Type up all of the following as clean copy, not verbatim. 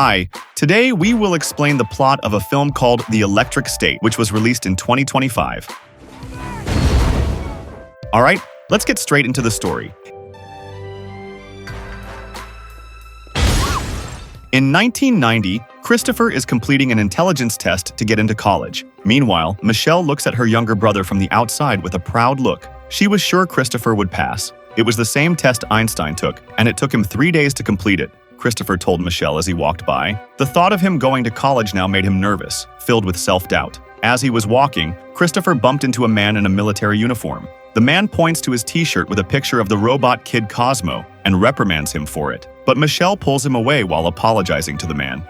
Hi, today we will explain the plot of a film called The Electric State, which was released in 2025. Alright, let's get straight into the story. In 1990, Christopher is completing an intelligence test to get into college. Meanwhile, Michelle looks at her younger brother from the outside with a proud look. She was sure Christopher would pass. It was the same test Einstein took, and it took him 3 days to complete it, Christopher told Michelle as he walked by. The thought of him going to college now made him nervous, filled with self-doubt. As he was walking, Christopher bumped into a man in a military uniform. The man points to his t-shirt with a picture of the robot kid Cosmo and reprimands him for it. But Michelle pulls him away while apologizing to the man.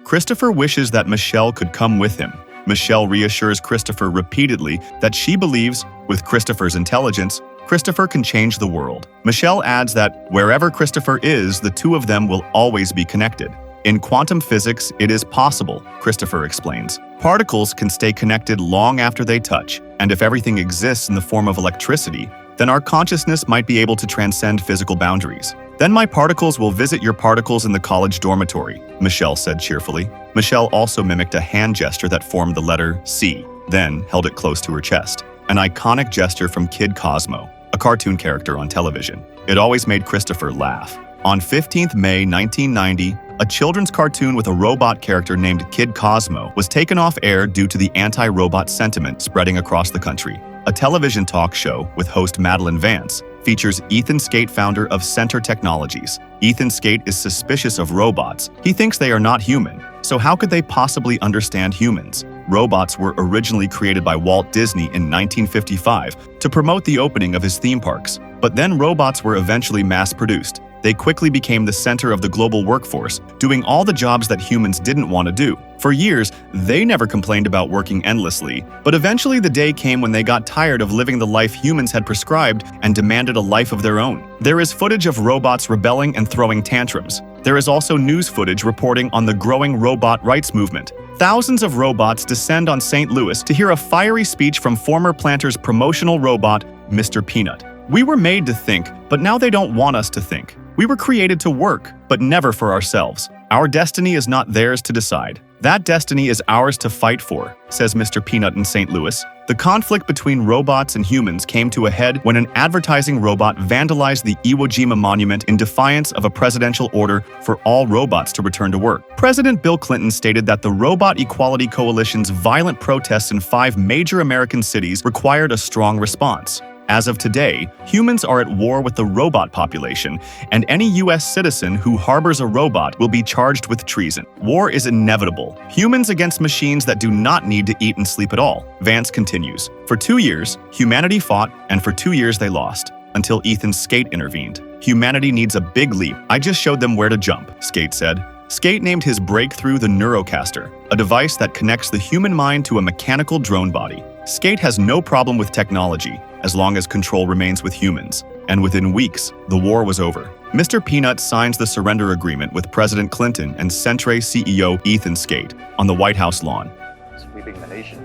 Christopher wishes that Michelle could come with him. Michelle reassures Christopher repeatedly that she believes, with Christopher's intelligence, Christopher can change the world. Michelle adds that wherever Christopher is, the two of them will always be connected. In quantum physics, it is possible, Christopher explains. Particles can stay connected long after they touch, and if everything exists in the form of electricity, then our consciousness might be able to transcend physical boundaries. Then my particles will visit your particles in the college dormitory, Michelle said cheerfully. Michelle also mimicked a hand gesture that formed the letter C, then held it close to her chest. An iconic gesture from Kid Cosmo, a cartoon character on television. It always made Christopher laugh. On 15th May 1990, a children's cartoon with a robot character named Kid Cosmo was taken off air due to the anti-robot sentiment spreading across the country. A television talk show with host Madeline Vance features Ethan Skate, founder of Center Technologies. Ethan Skate is suspicious of robots. He thinks they are not human, so how could they possibly understand humans? Robots were originally created by Walt Disney in 1955 to promote the opening of his theme parks, but then robots were eventually mass-produced. They quickly became the center of the global workforce, doing all the jobs that humans didn't want to do. For years, they never complained about working endlessly, but eventually the day came when they got tired of living the life humans had prescribed and demanded a life of their own. There is footage of robots rebelling and throwing tantrums. There is also news footage reporting on the growing robot rights movement. Thousands of robots descend on St. Louis to hear a fiery speech from former Planter's promotional robot, Mr. Peanut. We were made to think, but now they don't want us to think. We were created to work, but never for ourselves. Our destiny is not theirs to decide. That destiny is ours to fight for, says Mr. Peanut in St. Louis. The conflict between robots and humans came to a head when an advertising robot vandalized the Iwo Jima monument in defiance of a presidential order for all robots to return to work. President Bill Clinton stated that the Robot Equality Coalition's violent protests in 5 major American cities required a strong response. As of today, humans are at war with the robot population, and any U.S. citizen who harbors a robot will be charged with treason. War is inevitable. Humans against machines that do not need to eat and sleep at all. Vance continues. For 2 years, humanity fought, and for 2 years they lost, until Ethan Skate intervened. Humanity needs a big leap. I just showed them where to jump, Skate said. Skate named his breakthrough the Neurocaster, a device that connects the human mind to a mechanical drone body. Skate has no problem with technology, as long as control remains with humans. And within weeks, the war was over. Mr. Peanut signs the surrender agreement with President Clinton and Centre CEO Ethan Skate on the White House lawn. Sweeping the nation.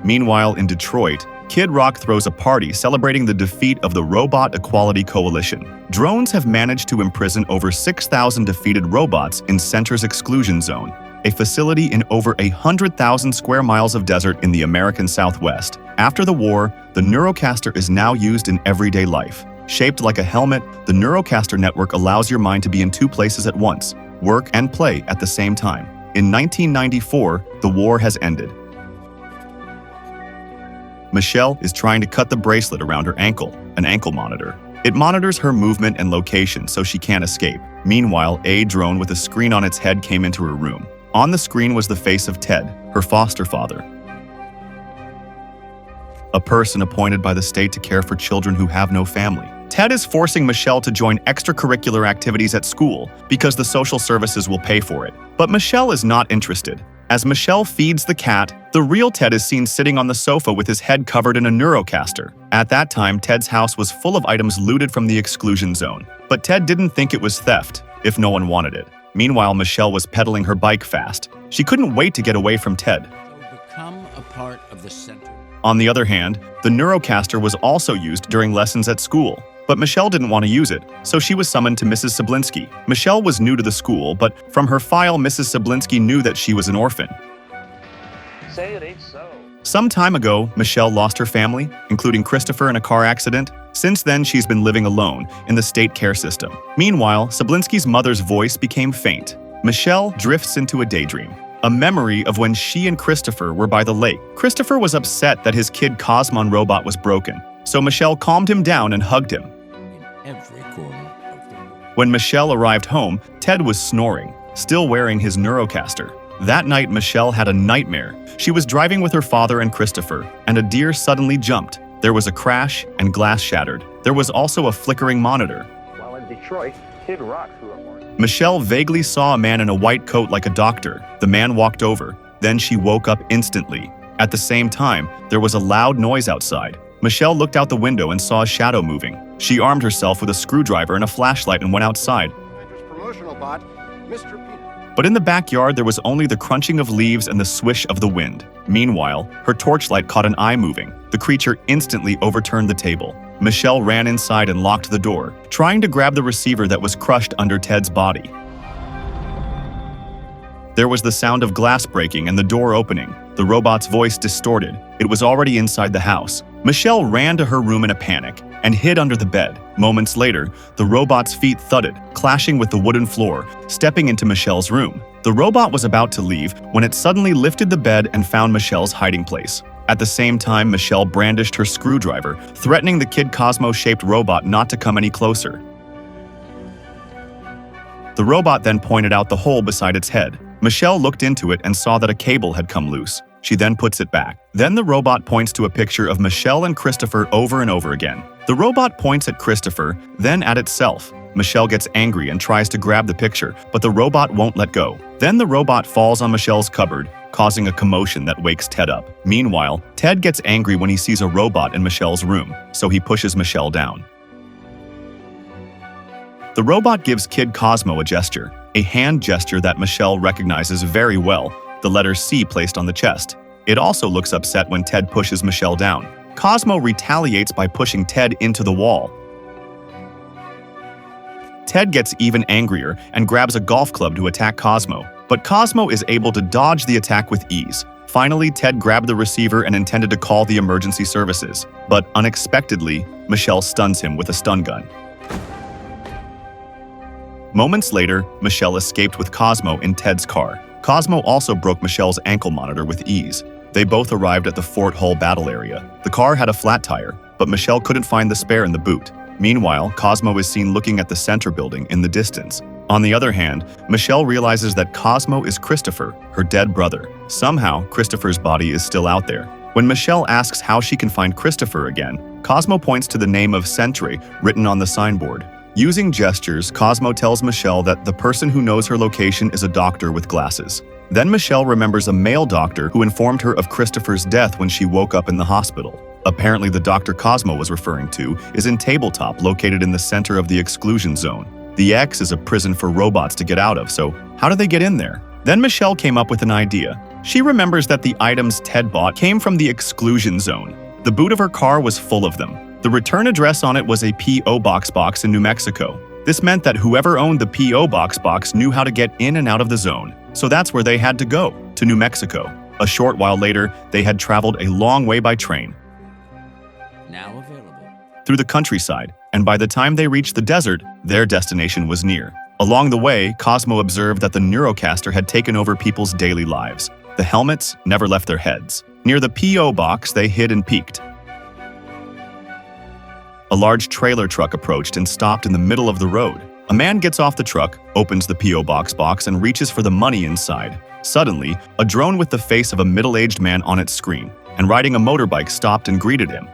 Meanwhile, in Detroit, Kid Rock throws a party celebrating the defeat of the Robot Equality Coalition. Drones have managed to imprison over 6,000 defeated robots in Center's exclusion zone, a facility in over 100,000 square miles of desert in the American Southwest. After the war, the Neurocaster is now used in everyday life. Shaped like a helmet, the Neurocaster network allows your mind to be in 2 places at once, work and play at the same time. In 1994, the war has ended. Michelle is trying to cut the bracelet around her ankle, an ankle monitor. It monitors her movement and location so she can't escape. Meanwhile, a drone with a screen on its head came into her room. On the screen was the face of Ted, her foster father, a person appointed by the state to care for children who have no family. Ted is forcing Michelle to join extracurricular activities at school because the social services will pay for it. But Michelle is not interested. As Michelle feeds the cat, the real Ted is seen sitting on the sofa with his head covered in a Neurocaster. At that time, Ted's house was full of items looted from the exclusion zone. But Ted didn't think it was theft, if no one wanted it. Meanwhile, Michelle was pedaling her bike fast. She couldn't wait to get away from Ted. So become a part of the center. On the other hand, the Neurocaster was also used during lessons at school. But Michelle didn't want to use it, so she was summoned to Mrs. Sablinski. Michelle was new to the school, but from her file, Mrs. Sablinski knew that she was an orphan. Say it ain't so. Some time ago, Michelle lost her family, including Christopher, in a car accident. Since then, she's been living alone in the state care system. Meanwhile, Sablinski's mother's voice became faint. Michelle drifts into a daydream, a memory of when she and Christopher were by the lake. Christopher was upset that his kid Cosmon robot was broken, so Michelle calmed him down and hugged him. In every corner of the world. When Michelle arrived home, Ted was snoring, still wearing his Neurocaster. That night, Michelle had a nightmare. She was driving with her father and Christopher, and a deer suddenly jumped. There was a crash, and glass shattered. There was also a flickering monitor. While in Detroit, Kid Rock threw a party. Michelle vaguely saw a man in a white coat like a doctor. The man walked over. Then she woke up instantly. At the same time, there was a loud noise outside. Michelle looked out the window and saw a shadow moving. She armed herself with a screwdriver and a flashlight and went outside. Promotional bot, Mr. P. But in the backyard, there was only the crunching of leaves and the swish of the wind. Meanwhile, her torchlight caught an eye moving. The creature instantly overturned the table. Michelle ran inside and locked the door, trying to grab the receiver that was crushed under Ted's body. There was the sound of glass breaking and the door opening. The robot's voice distorted. It was already inside the house. Michelle ran to her room in a panic and hid under the bed. Moments later, the robot's feet thudded, clashing with the wooden floor, stepping into Michelle's room. The robot was about to leave when it suddenly lifted the bed and found Michelle's hiding place. At the same time, Michelle brandished her screwdriver, threatening the Kid Cosmo-shaped robot not to come any closer. The robot then pointed out the hole beside its head. Michelle looked into it and saw that a cable had come loose. She then puts it back. Then the robot points to a picture of Michelle and Christopher over and over again. The robot points at Christopher, then at itself. Michelle gets angry and tries to grab the picture, but the robot won't let go. Then the robot falls on Michelle's cupboard, causing a commotion that wakes Ted up. Meanwhile, Ted gets angry when he sees a robot in Michelle's room, so he pushes Michelle down. The robot gives Kid Cosmo a gesture, a hand gesture that Michelle recognizes very well, the letter C placed on the chest. It also looks upset when Ted pushes Michelle down. Cosmo retaliates by pushing Ted into the wall. Ted gets even angrier and grabs a golf club to attack Cosmo, but Cosmo is able to dodge the attack with ease. Finally, Ted grabbed the receiver and intended to call the emergency services, but unexpectedly, Michelle stuns him with a stun gun. Moments later, Michelle escaped with Cosmo in Ted's car. Cosmo also broke Michelle's ankle monitor with ease. They both arrived at the Fort Hull battle area. The car had a flat tire, but Michelle couldn't find the spare in the boot. Meanwhile, Cosmo is seen looking at the center building in the distance. On the other hand, Michelle realizes that Cosmo is Christopher, her dead brother. Somehow, Christopher's body is still out there. When Michelle asks how she can find Christopher again, Cosmo points to the name of Sentry written on the signboard. Using gestures, Cosmo tells Michelle that the person who knows her location is a doctor with glasses. Then Michelle remembers a male doctor who informed her of Christopher's death when she woke up in the hospital. Apparently, the doctor Cosmo was referring to is in Tabletop, located in the center of the exclusion zone. The X is a prison for robots to get out of, so how do they get in there? Then Michelle came up with an idea. She remembers that the items Ted bought came from the exclusion zone. The boot of her car was full of them. The return address on it was a P.O. box in New Mexico. This meant that whoever owned the P.O. box knew how to get in and out of the zone. So that's where they had to go, to New Mexico. A short while later, they had traveled a long way by train. Now available. Through the countryside, and by the time they reached the desert, their destination was near. Along the way, Cosmo observed that the Neurocaster had taken over people's daily lives. The helmets never left their heads. Near the P.O. box, they hid and peeked. A large trailer truck approached and stopped in the middle of the road. A man gets off the truck, opens the P.O. box and reaches for the money inside. Suddenly, a drone with the face of a middle-aged man on its screen, and riding a motorbike stopped and greeted him.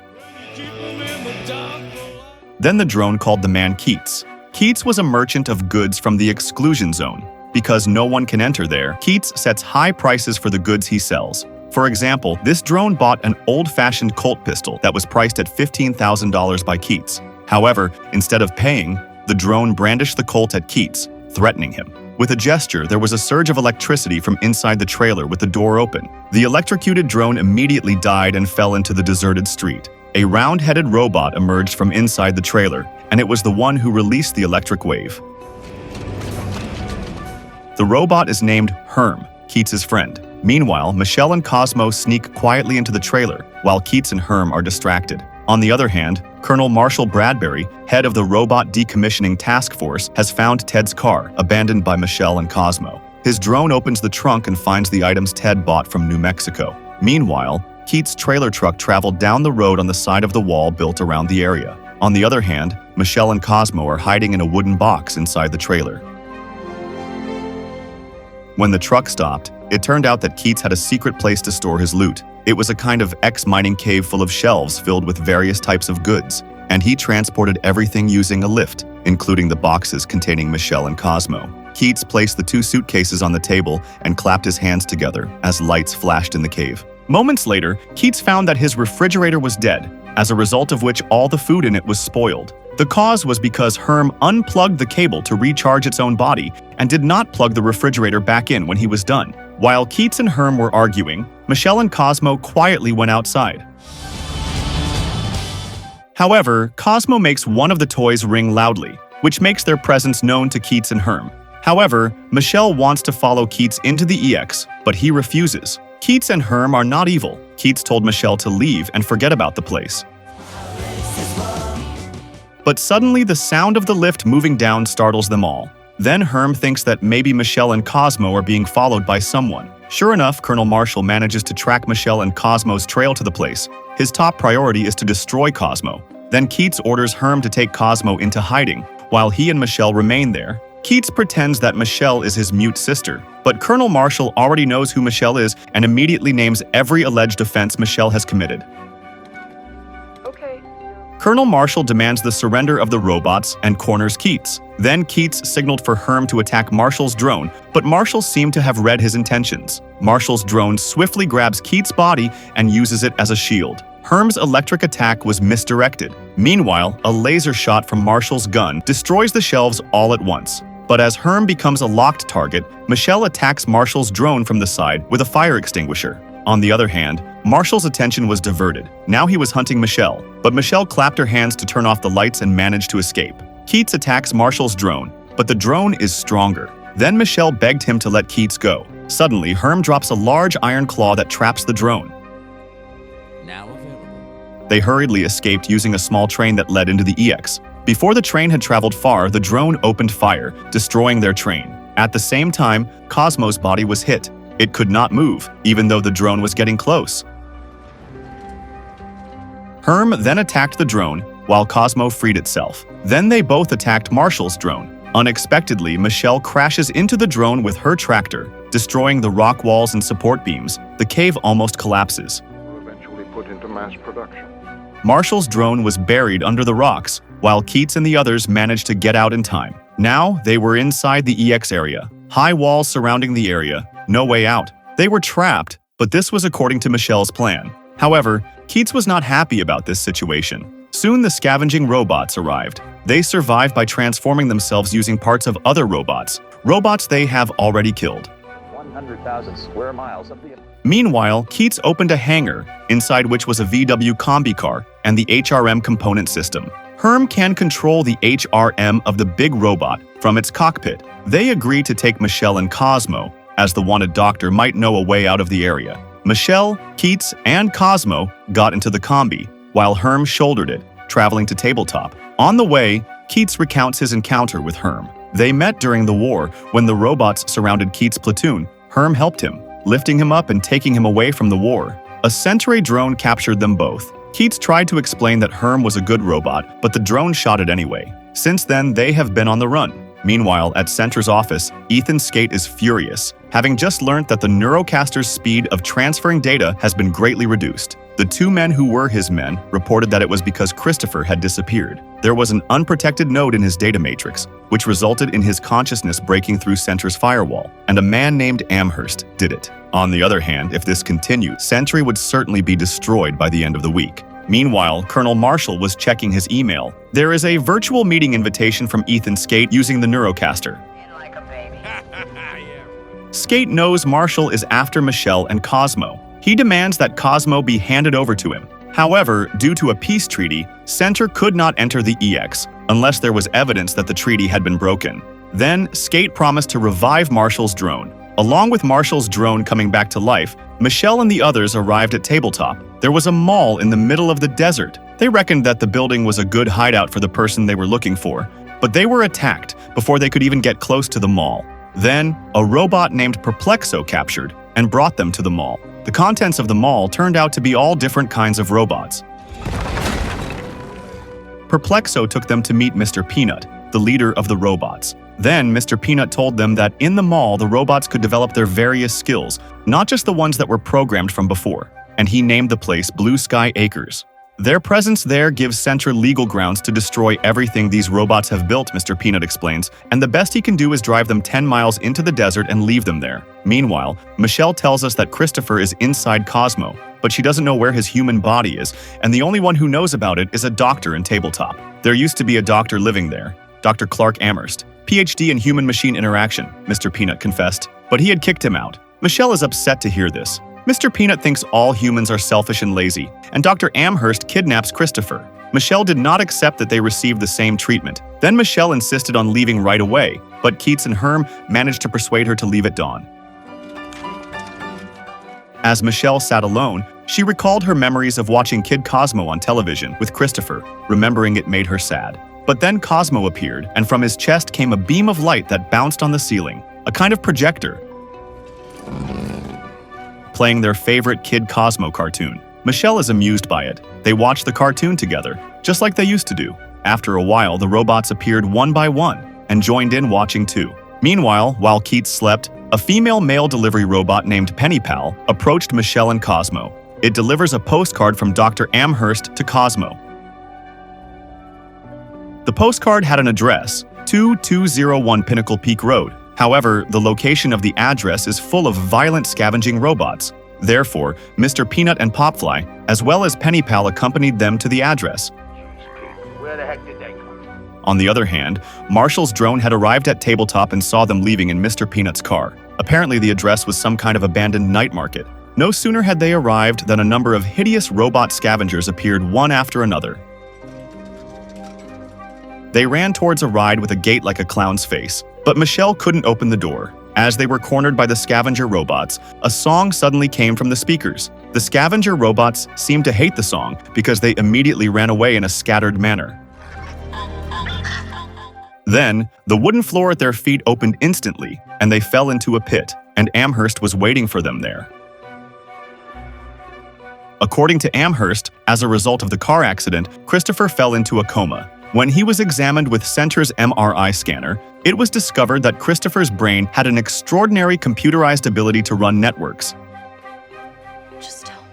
Then the drone called the man Keats. Keats was a merchant of goods from the exclusion zone. Because no one can enter there, Keats sets high prices for the goods he sells. For example, this drone bought an old-fashioned Colt pistol that was priced at $15,000 by Keats. However, instead of paying, the drone brandished the Colt at Keats, threatening him. With a gesture, there was a surge of electricity from inside the trailer with the door open. The electrocuted drone immediately died and fell into the deserted street. A round-headed robot emerged from inside the trailer, and it was the one who released the electric wave. The robot is named Herm, Keats's friend. Meanwhile, Michelle and Cosmo sneak quietly into the trailer, while Keats and Herm are distracted. On the other hand, Colonel Marshall Bradbury, head of the Robot Decommissioning Task Force, has found Ted's car, abandoned by Michelle and Cosmo. His drone opens the trunk and finds the items Ted bought from New Mexico. Meanwhile, Keats' trailer truck traveled down the road on the side of the wall built around the area. On the other hand, Michelle and Cosmo are hiding in a wooden box inside the trailer. When the truck stopped, it turned out that Keats had a secret place to store his loot. It was a kind of ex-mining cave full of shelves filled with various types of goods, and he transported everything using a lift, including the boxes containing Michelle and Cosmo. Keats placed the 2 suitcases on the table and clapped his hands together as lights flashed in the cave. Moments later, Keats found that his refrigerator was dead, as a result of which all the food in it was spoiled. The cause was because Herm unplugged the cable to recharge its own body and did not plug the refrigerator back in when he was done. While Keats and Herm were arguing, Michelle and Cosmo quietly went outside. However, Cosmo makes one of the toys ring loudly, which makes their presence known to Keats and Herm. However, Michelle wants to follow Keats into the EX, but he refuses. Keats and Herm are not evil. Keats told Michelle to leave and forget about the place. But suddenly the sound of the lift moving down startles them all. Then Herm thinks that maybe Michelle and Cosmo are being followed by someone. Sure enough, Colonel Marshall manages to track Michelle and Cosmo's trail to the place. His top priority is to destroy Cosmo. Then Keats orders Herm to take Cosmo into hiding, while he and Michelle remain there. Keats pretends that Michelle is his mute sister, but Colonel Marshall already knows who Michelle is and immediately names every alleged offense Michelle has committed. Colonel Marshall demands the surrender of the robots and corners Keats. Then Keats signaled for Herm to attack Marshall's drone, but Marshall seemed to have read his intentions. Marshall's drone swiftly grabs Keats' body and uses it as a shield. Herm's electric attack was misdirected. Meanwhile, a laser shot from Marshall's gun destroys the shelves all at once. But as Herm becomes a locked target, Michelle attacks Marshall's drone from the side with a fire extinguisher. On the other hand, Marshall's attention was diverted. Now he was hunting Michelle, but Michelle clapped her hands to turn off the lights and managed to escape. Keats attacks Marshall's drone, but the drone is stronger. Then Michelle begged him to let Keats go. Suddenly, Herm drops a large iron claw that traps the drone. Now available. They hurriedly escaped using a small train that led into the EX. Before the train had traveled far, the drone opened fire, destroying their train. At the same time, Cosmo's body was hit. It could not move, even though the drone was getting close. Herm then attacked the drone, while Cosmo freed itself. Then they both attacked Marshall's drone. Unexpectedly, Michelle crashes into the drone with her tractor, destroying the rock walls and support beams. The cave almost collapses. Eventually put into mass production. Marshall's drone was buried under the rocks, while Keats and the others managed to get out in time. Now, they were inside the EX area. High walls surrounding the area, no way out. They were trapped, but this was according to Michelle's plan. However, Keats was not happy about this situation. Soon the scavenging robots arrived. They survived by transforming themselves using parts of other robots they have already killed. 100,000 square miles of the... Meanwhile, Keats opened a hangar, inside which was a VW combi car and the HRM component system. Herm can control the HRM of the big robot from its cockpit. They agree to take Michelle and Cosmo, as the wanted doctor might know a way out of the area. Michelle, Keats, and Cosmo got into the combi, while Herm shouldered it, traveling to Tabletop. On the way, Keats recounts his encounter with Herm. They met during the war when the robots surrounded Keats' platoon. Herm helped him, lifting him up and taking him away from the war. A Centauri drone captured them both. Keats tried to explain that Herm was a good robot, but the drone shot it anyway. Since then, they have been on the run. Meanwhile, at Centra's office, Ethan Skate is furious, having just learned that the Neurocaster's speed of transferring data has been greatly reduced. The 2 men who were his men reported that it was because Christopher had disappeared. There was an unprotected node in his data matrix, which resulted in his consciousness breaking through Centra's firewall, and a man named Amherst did it. On the other hand, if this continued, Sentry would certainly be destroyed by the end of the week. Meanwhile, Colonel Marshall was checking his email. There is a virtual meeting invitation from Ethan Skate using the Neurocaster. Like a baby. Skate knows Marshall is after Michelle and Cosmo. He demands that Cosmo be handed over to him. However, due to a peace treaty, Center could not enter the EX unless there was evidence that the treaty had been broken. Then, Skate promised to revive Marshall's drone. Along with Marshall's drone coming back to life, Michelle and the others arrived at Tabletop. There was a mall in the middle of the desert. They reckoned that the building was a good hideout for the person they were looking for, but they were attacked before they could even get close to the mall. Then, a robot named Perplexo captured and brought them to the mall. The contents of the mall turned out to be all different kinds of robots. Perplexo took them to meet Mr. Peanut, the leader of the robots. Then, Mr. Peanut told them that in the mall, the robots could develop their various skills, not just the ones that were programmed from before, and he named the place Blue Sky Acres. Their presence there gives Centra legal grounds to destroy everything these robots have built, Mr. Peanut explains, and the best he can do is drive them 10 miles into the desert and leave them there. Meanwhile, Michelle tells us that Christopher is inside Cosmo, but she doesn't know where his human body is, and the only one who knows about it is a doctor in Tabletop. There used to be a doctor living there, Dr. Clark Amherst, PhD in human-machine interaction, Mr. Peanut confessed, but he had kicked him out. Michelle is upset to hear this. Mr. Peanut thinks all humans are selfish and lazy, and Dr. Amherst kidnaps Christopher. Michelle did not accept that they received the same treatment. Then Michelle insisted on leaving right away, but Keats and Herm managed to persuade her to leave at dawn. As Michelle sat alone, she recalled her memories of watching Kid Cosmo on television with Christopher. Remembering it made her sad. But then Cosmo appeared, and from his chest came a beam of light that bounced on the ceiling, a kind of projector, playing their favorite Kid Cosmo cartoon. Michelle is amused by it. They watch the cartoon together, just like they used to do. After a while, the robots appeared one by one and joined in watching too. Meanwhile, while Keats slept, a female mail delivery robot named Pennypal approached Michelle and Cosmo. It delivers a postcard from Dr. Amherst to Cosmo. The postcard had an address, 2201 Pinnacle Peak Road. However, the location of the address is full of violent scavenging robots. Therefore, Mr. Peanut and Popfly, as well as Pennypal, accompanied them to the address. Where the heck did they come from? On the other hand, Marshall's drone had arrived at Tabletop and saw them leaving in Mr. Peanut's car. Apparently, the address was some kind of abandoned night market. No sooner had they arrived than a number of hideous robot scavengers appeared one after another. They ran towards a ride with a gate like a clown's face, but Michelle couldn't open the door. As they were cornered by the scavenger robots, a song suddenly came from the speakers. The scavenger robots seemed to hate the song because they immediately ran away in a scattered manner. Then, the wooden floor at their feet opened instantly, and they fell into a pit, and Amherst was waiting for them there. According to Amherst, as a result of the car accident, Christopher fell into a coma. When he was examined with Center's MRI scanner, it was discovered that Christopher's brain had an extraordinary computerized ability to run networks. Just tell me.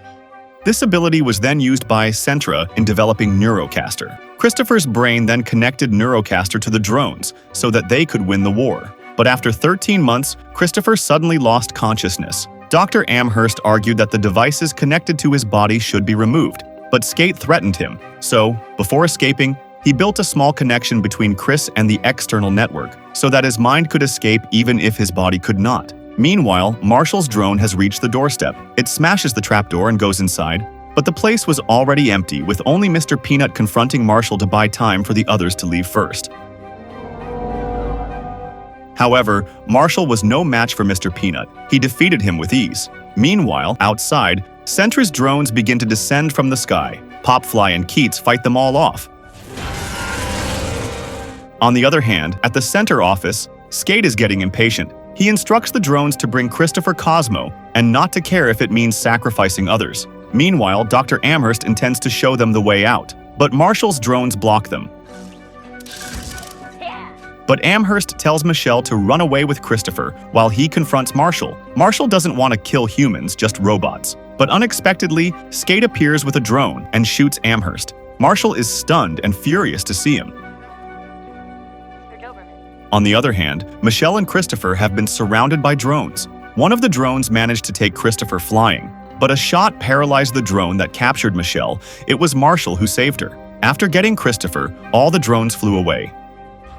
This ability was then used by Centra in developing Neurocaster. Christopher's brain then connected Neurocaster to the drones so that they could win the war. But after 13 months, Christopher suddenly lost consciousness. Dr. Amherst argued that the devices connected to his body should be removed, but Skate threatened him. So, before escaping, he built a small connection between Chris and the external network so that his mind could escape even if his body could not. Meanwhile, Marshall's drone has reached the doorstep. It smashes the trapdoor and goes inside, but the place was already empty, with only Mr. Peanut confronting Marshall to buy time for the others to leave first. However, Marshall was no match for Mr. Peanut. He defeated him with ease. Meanwhile, outside, Centra's drones begin to descend from the sky. Popfly and Keats fight them all off. On the other hand, at the center office, Skate is getting impatient. He instructs the drones to bring Christopher Cosmo and not to care if it means sacrificing others. Meanwhile, Dr. Amherst intends to show them the way out, but Marshall's drones block them. But Amherst tells Michelle to run away with Christopher while he confronts Marshall. Marshall doesn't want to kill humans, just robots. But unexpectedly, Skate appears with a drone and shoots Amherst. Marshall is stunned and furious to see him. On the other hand, Michelle and Christopher have been surrounded by drones. One of the drones managed to take Christopher flying, but a shot paralyzed the drone that captured Michelle. It was Marshall who saved her. After getting Christopher, all the drones flew away.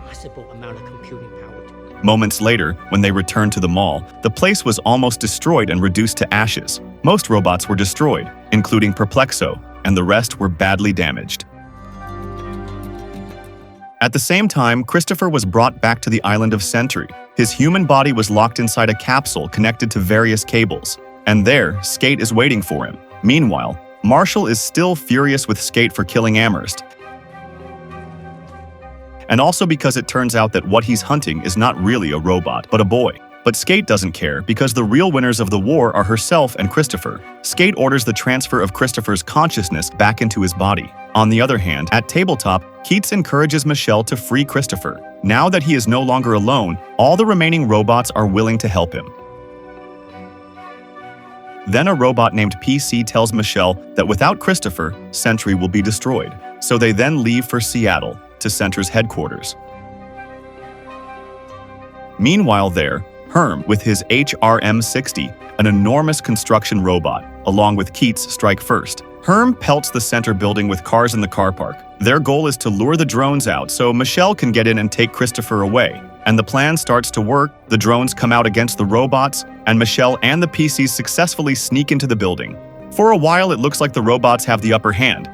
Possible amount of computing power. Moments later, when they returned to the mall, the place was almost destroyed and reduced to ashes. Most robots were destroyed, including Perplexo, and the rest were badly damaged. At the same time, Christopher was brought back to the island of Sentry. His human body was locked inside a capsule connected to various cables, and there, Skate is waiting for him. Meanwhile, Marshall is still furious with Skate for killing Amherst, and also because it turns out that what he's hunting is not really a robot, but a boy. But Skate doesn't care because the real winners of the war are herself and Christopher. Skate orders the transfer of Christopher's consciousness back into his body. On the other hand, at tabletop, Keats encourages Michelle to free Christopher. Now that he is no longer alone, all the remaining robots are willing to help him. Then a robot named PC tells Michelle that without Christopher, Sentry will be destroyed. So they then leave for Seattle, to Center's headquarters. Meanwhile there, Herm, with his HRM-60, an enormous construction robot, along with Keats, strike first. Herm pelts the Center building with cars in the car park. Their goal is to lure the drones out so Michelle can get in and take Christopher away. And the plan starts to work, the drones come out against the robots, and Michelle and the PCs successfully sneak into the building. For a while, it looks like the robots have the upper hand.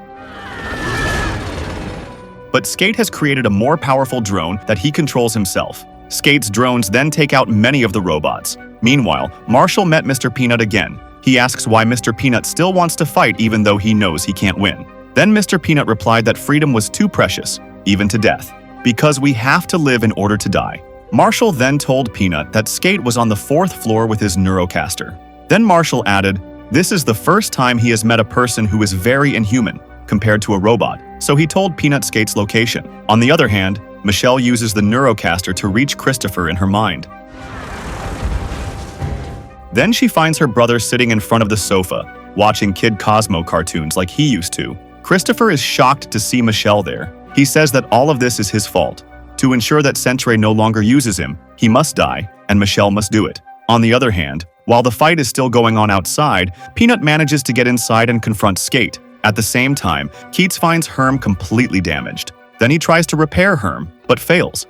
But Skate has created a more powerful drone that he controls himself. Skate's drones then take out many of the robots. Meanwhile, Marshall met Mr. Peanut again. He asks why Mr. Peanut still wants to fight even though he knows he can't win. Then Mr. Peanut replied that freedom was too precious, even to death, because we have to live in order to die. Marshall then told Peanut that Skate was on the 4th floor with his neurocaster. Then Marshall added, this is the first time he has met a person who is very inhuman, compared to a robot, so he told Peanut Skate's location. On the other hand, Michelle uses the neurocaster to reach Christopher in her mind. Then she finds her brother sitting in front of the sofa, watching Kid Cosmo cartoons like he used to. Christopher is shocked to see Michelle there. He says that all of this is his fault. To ensure that Sentry no longer uses him, he must die, and Michelle must do it. On the other hand, while the fight is still going on outside, Peanut manages to get inside and confront Skate. At the same time, Keats finds Herm completely damaged. Then he tries to repair Herm, but fails.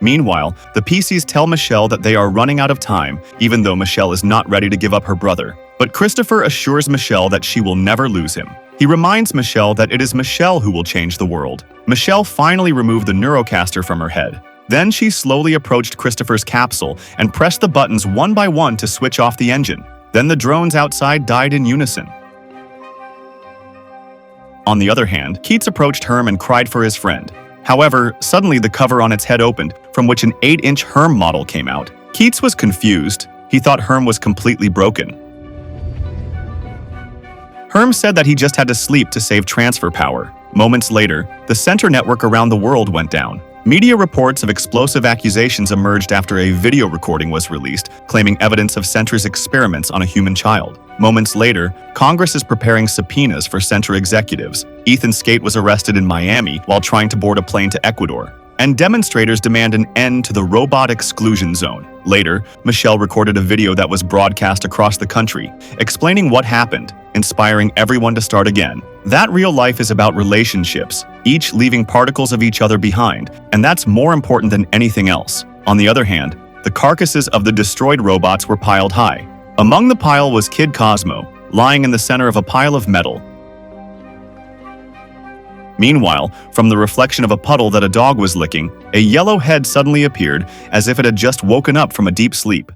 Meanwhile, the PCs tell Michelle that they are running out of time, even though Michelle is not ready to give up her brother. But Christopher assures Michelle that she will never lose him. He reminds Michelle that it is Michelle who will change the world. Michelle finally removed the neurocaster from her head. Then she slowly approached Christopher's capsule and pressed the buttons one by one to switch off the engine. Then the drones outside died in unison. On the other hand, Keats approached Herm and cried for his friend. However, suddenly the cover on its head opened, from which an 8-inch Herm model came out. Keats was confused. He thought Herm was completely broken. Herm said that he just had to sleep to save transfer power. Moments later, the Center network around the world went down. Media reports of explosive accusations emerged after a video recording was released, claiming evidence of Center's experiments on a human child. Moments later, Congress is preparing subpoenas for Center executives. Ethan Skate was arrested in Miami while trying to board a plane to Ecuador. And demonstrators demand an end to the robot exclusion zone. Later, Michelle recorded a video that was broadcast across the country, explaining what happened, inspiring everyone to start again. That real life is about relationships, each leaving particles of each other behind, and that's more important than anything else. On the other hand, the carcasses of the destroyed robots were piled high. Among the pile was Kid Cosmo, lying in the center of a pile of metal. Meanwhile, from the reflection of a puddle that a dog was licking, a yellow head suddenly appeared, as if it had just woken up from a deep sleep.